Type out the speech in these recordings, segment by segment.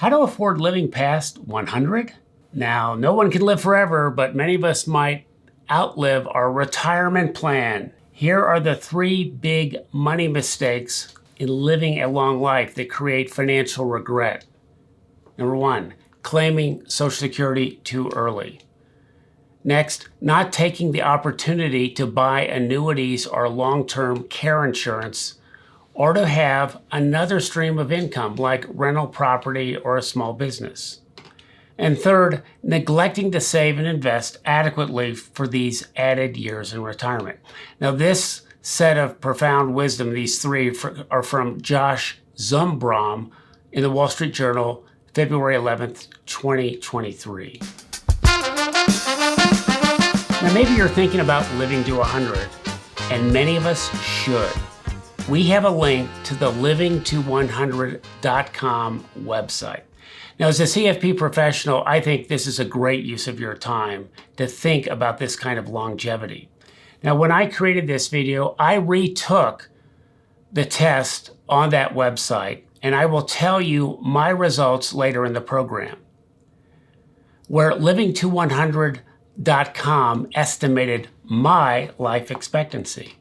How to afford living past 100? Now, no one can live forever, but many of us might outlive our retirement plan. Here are the 3 big money mistakes in living a long life that create financial regret. Number 1, claiming Social Security too early. Next, not taking the opportunity to buy annuities or long-term care insurance, or to have another stream of income like rental property or a small business. And third, neglecting to save and invest adequately for these added years in retirement. Now, this set of profound wisdom, these 3 are from Josh Zumbrom in the Wall Street Journal, February 11th, 2023. Now, maybe you're thinking about living to 100, and many of us should. We have a link to the livingto100.com website. Now, as a CFP professional, I think this is a great use of your time to think about this kind of longevity. Now, when I created this video, I retook the test on that website, and I will tell you my results later in the program, where livingto100.com estimated my life expectancy.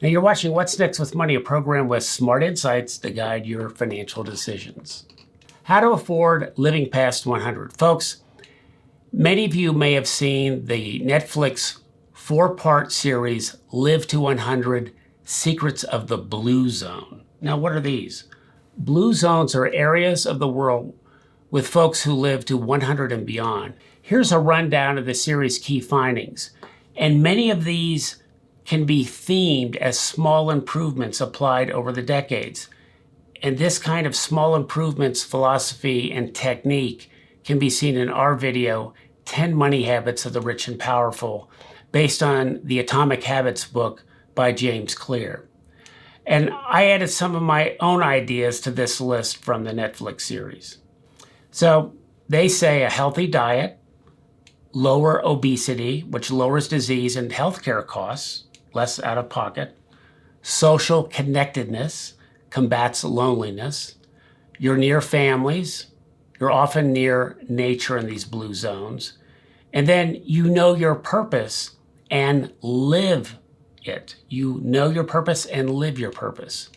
Now, you're watching What's Next with Money, a program with smart insights to guide your financial decisions. How to afford living past 100. Folks, many of you may have seen the Netflix 4-part series, Live to 100, Secrets of the Blue Zone. Now, what are these? Blue zones are areas of the world with folks who live to 100 and beyond. Here's a rundown of the series' key findings. And many of these can be themed as small improvements applied over the decades. And this kind of small improvements philosophy and technique can be seen in our video, 10 Money Habits of the Rich and Powerful, based on the Atomic Habits book by James Clear. And I added some of my own ideas to this list from the Netflix series. So they say a healthy diet, lower obesity, which lowers disease and healthcare costs, less out of pocket, social connectedness, combats loneliness, you're near families, you're often near nature in these blue zones, and then you know your purpose and live it. You know your purpose and live your purpose.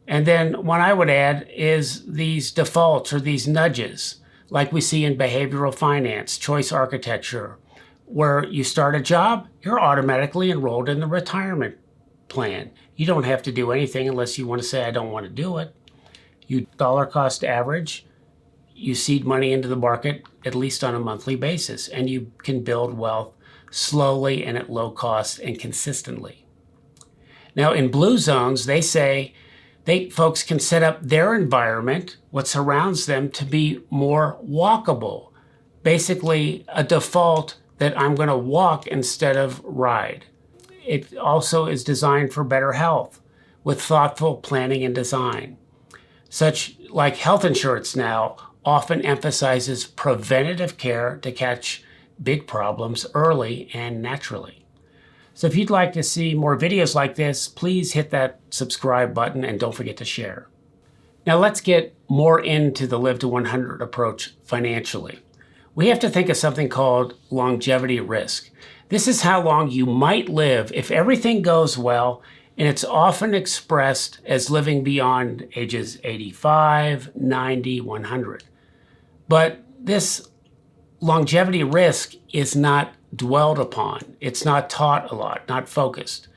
And then what I would add is these defaults or these nudges, like we see in behavioral finance, choice architecture, where you start a job, you're automatically enrolled in the retirement plan. You don't have to do anything unless you want to say, I don't want to do it. You dollar cost average, you seed money into the market at least on a monthly basis, and you can build wealth slowly and at low cost and consistently. Now, in blue zones, they say folks can set up their environment, what surrounds them, to be more walkable. Basically, a default that I'm going to walk instead of ride. It also is designed for better health with thoughtful planning and design. Such like health insurance now often emphasizes preventative care to catch big problems early and naturally. So if you'd like to see more videos like this, please hit that subscribe button and don't forget to share. Now let's get more into the Live to 100 approach financially. We have to think of something called longevity risk. This is how long you might live if everything goes well, and it's often expressed as living beyond ages 85, 90, 100. But this longevity risk is not dwelled upon. It's not taught a lot, not focused.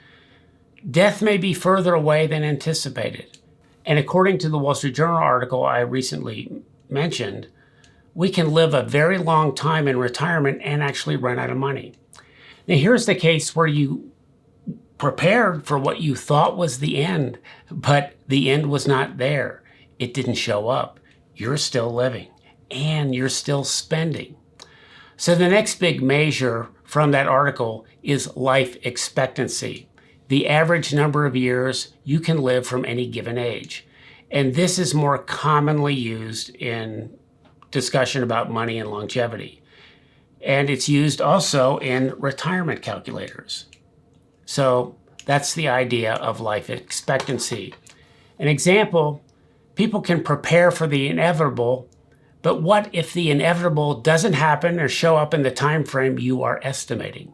Death may be further away than anticipated. And according to the Wall Street Journal article I recently mentioned, we can live a very long time in retirement and actually run out of money. Now, here's the case where you prepared for what you thought was the end, but the end was not there. It didn't show up. You're still living and you're still spending. So the next big measure from that article is life expectancy, the average number of years you can live from any given age. And this is more commonly used in discussion about money and longevity. And it's used also in retirement calculators. So that's the idea of life expectancy. An example, people can prepare for the inevitable But what if the inevitable doesn't happen or show up in the time frame you are estimating?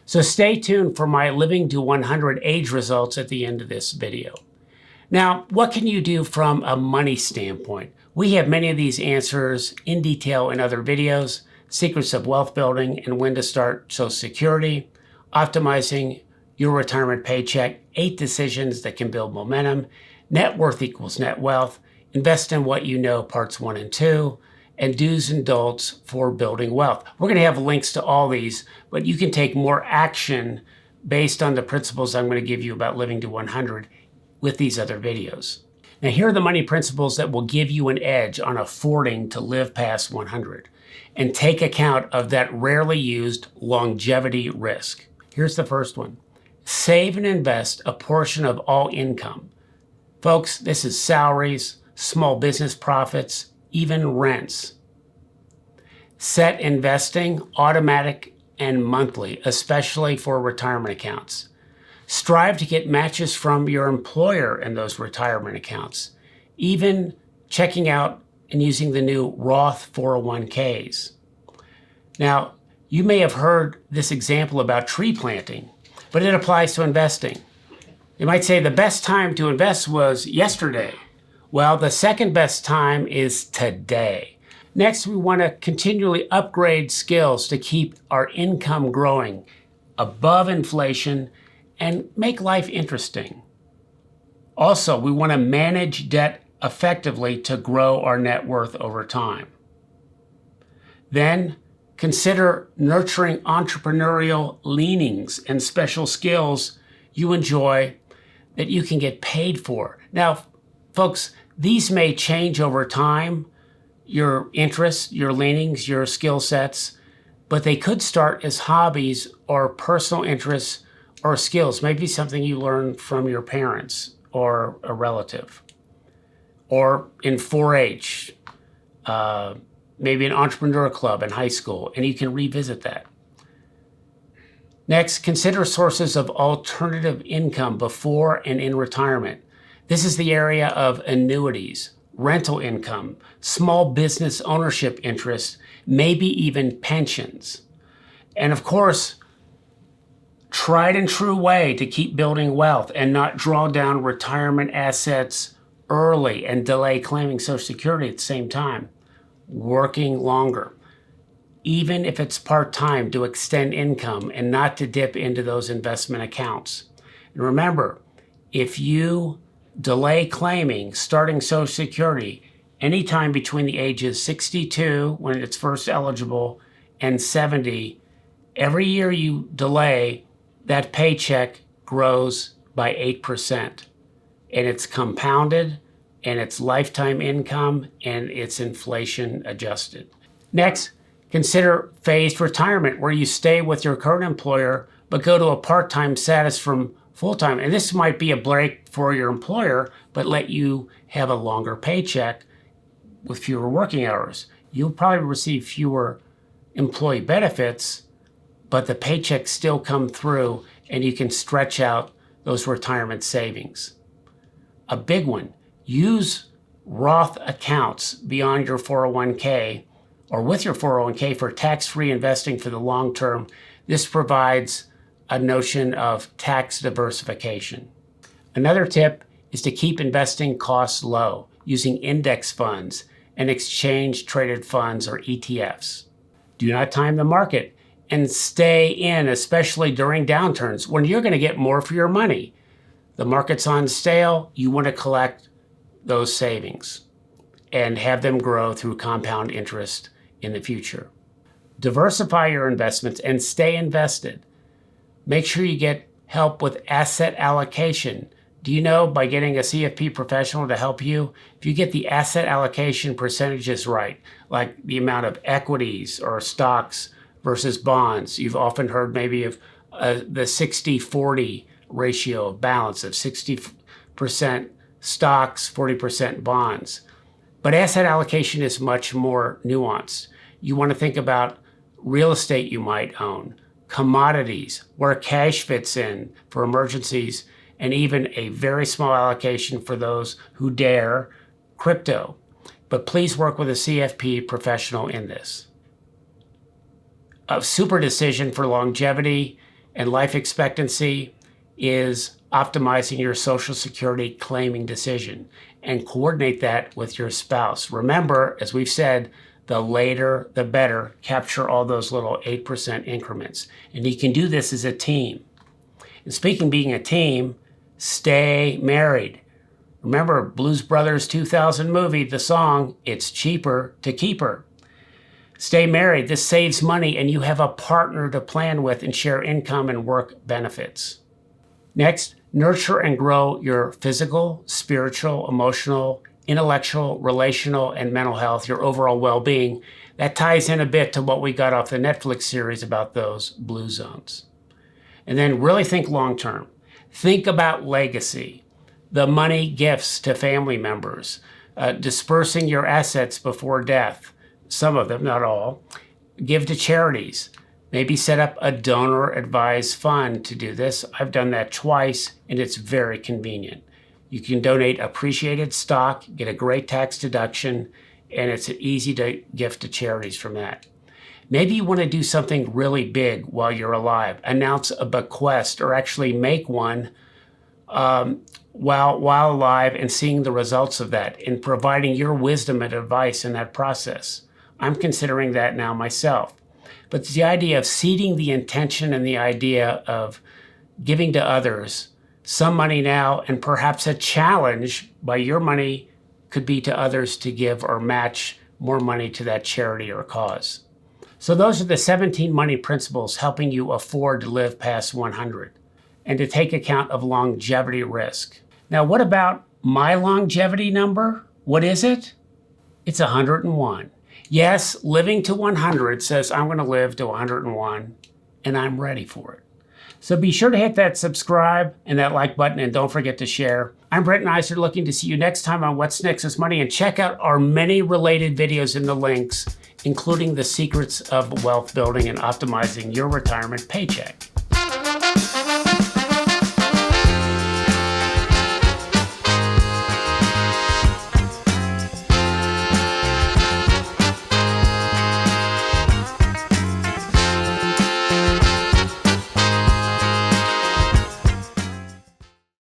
So stay tuned for my Living to 100 age results at the end of this video. Now, what can you do from a money standpoint? We have many of these answers in detail in other videos: secrets of wealth building and when to start Social Security, optimizing your retirement paycheck, 8 decisions that can build momentum, net worth equals net wealth, invest in what you know, parts 1 and 2, and do's and don'ts for building wealth. We're going to have links to all these, but you can take more action based on the principles I'm going to give you about Living to 100 with these other videos. Now, here are the money principles that will give you an edge on affording to live past 100 and take account of that rarely used longevity risk. Here's the first one. Save and invest a portion of all income. Folks, this is salaries, small business profits, even rents. Set investing automatic and monthly, especially for retirement accounts. Strive to get matches from your employer in those retirement accounts, even checking out and using the new Roth 401ks. Now, you may have heard this example about tree planting, but it applies to investing. You might say the best time to invest was yesterday. Well, the second best time is today. Next, we want to continually upgrade skills to keep our income growing above inflation and make life interesting. Also, we want to manage debt effectively to grow our net worth over time. Then, consider nurturing entrepreneurial leanings and special skills you enjoy that you can get paid for. Now, folks, these may change over time, your interests, your leanings, your skill sets, but they could start as hobbies or personal interests or skills, maybe something you learned from your parents or a relative, or in 4-H, maybe an entrepreneur club in high school, and you can revisit that. Next, consider sources of alternative income before and in retirement. This is the area of annuities, rental income, small business ownership interests, maybe even pensions. And of course, tried and true way to keep building wealth and not draw down retirement assets early and delay claiming Social Security at the same time. Working longer, even if it's part-time, to extend income and not to dip into those investment accounts. And remember, if you delay claiming starting Social Security anytime between the ages 62, when it's first eligible, and 70, every year you delay, that paycheck grows by 8%. And it's compounded, and it's lifetime income, and it's inflation adjusted. Next, consider phased retirement, where you stay with your current employer, but go to a part-time status from full-time. And this might be a break for your employer, but let you have a longer paycheck with fewer working hours. You'll probably receive fewer employee benefits, but the paychecks still come through and you can stretch out those retirement savings. A big one, use Roth accounts beyond your 401k or with your 401k for tax-free investing for the long term. This provides a notion of tax diversification. Another tip is to keep investing costs low using index funds and exchange-traded funds or ETFs. Do not time the market and stay in, especially during downturns when you're going to get more for your money. The market's on sale, you want to collect those savings and have them grow through compound interest in the future. Diversify your investments and stay invested. Make sure you get help with asset allocation. Do you know, by getting a CFP professional to help you, if you get the asset allocation percentages right, like the amount of equities or stocks versus bonds, you've often heard maybe of the 60-40 ratio of balance of 60% stocks, 40% bonds. But asset allocation is much more nuanced. You want to think about real estate you might own, commodities, where cash fits in for emergencies, and even a very small allocation for those who dare, crypto. but please work with a CFP professional in this. A super decision for longevity and life expectancy is optimizing your Social Security claiming decision and coordinate that with your spouse. Remember, as we've said, the later, the better. Capture all those little 8% increments. And you can do this as a team. And speaking of being a team, stay married. Remember Blues Brothers 2000 movie, the song, "It's cheaper to keep her." Stay married. This saves money and you have a partner to plan with and share income and work benefits. Next, nurture and grow your physical, spiritual, emotional, intellectual, relational, and mental health, your overall well-being. That ties in a bit to what we got off the Netflix series about those blue zones. And then really think long-term. Think about legacy, the money gifts to family members, dispersing your assets before death, some of them, not all. Give to charities. Maybe set up a donor-advised fund to do this. I've done that twice, and it's very convenient. You can donate appreciated stock, get a great tax deduction, and it's easy to gift to charities from that. Maybe you want to do something really big while you're alive. Announce a bequest or actually make one while alive and seeing the results of that and providing your wisdom and advice in that process. I'm considering that now myself. But it's the idea of seeding the intention and the idea of giving to others some money now and perhaps a challenge by your money could be to others to give or match more money to that charity or cause. So those are the 17 money principles helping you afford to live past 100 and to take account of longevity risk. Now, what about my longevity number? What is it? It's 101. Yes, living to 100 says I'm going to live to 101 and I'm ready for it. So be sure to hit that subscribe and that like button and don't forget to share. I'm Brent Neiser, looking to see you next time on What's Next with Money, and check out our many related videos in the links, including the secrets of wealth building and optimizing your retirement paycheck.